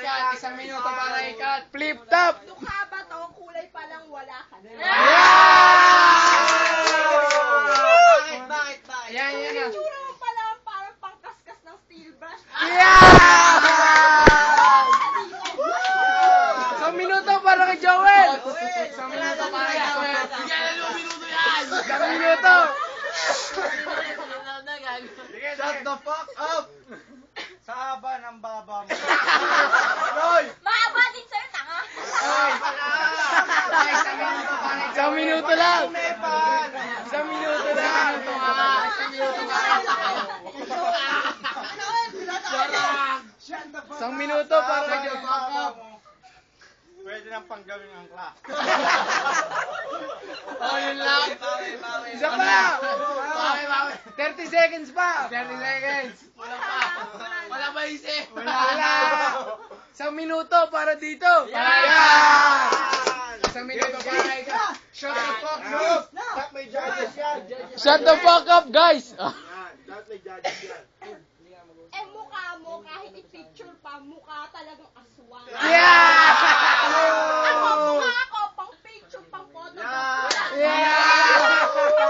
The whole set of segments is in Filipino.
ikat. Isang minuto para ikat. Flip top. Mukha ba to? Kulay pa lang wala ka na. Bakit? Yan. Itsura mo pa lang parang pangkaskas ng steel brush. Isang minuto para kay Joel. Isang minuto para kay Joel. Bigyan na 2 minuto yan. Isang minuto. Shut the fuck up! Sa haba ng baba mo. Mahaba din sa'yo, tanga. Isang minuto lang. Isang minuto lang. Isang minuto para kay Joel. Pwede nang panggawin ang class. Oh, yun lang. Isa pa. 30 seconds pa. 30 seconds. Wala ba isip? Wala. Isang minuto para dito. Yan. Isang minuto para ikaw. Shut the fuck up! Dapat may judges yan. Shut the fuck up, guys. Dapat may judges yan. Mukha mo, kahit i-picture pa, mukha talagang aswang. Yeah! Ako, mukha ko, pang picture, pang photo.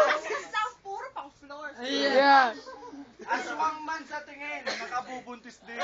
Kaskas puro pang floor. Yeah. Aswang man sa tingin, nakabubuntis din.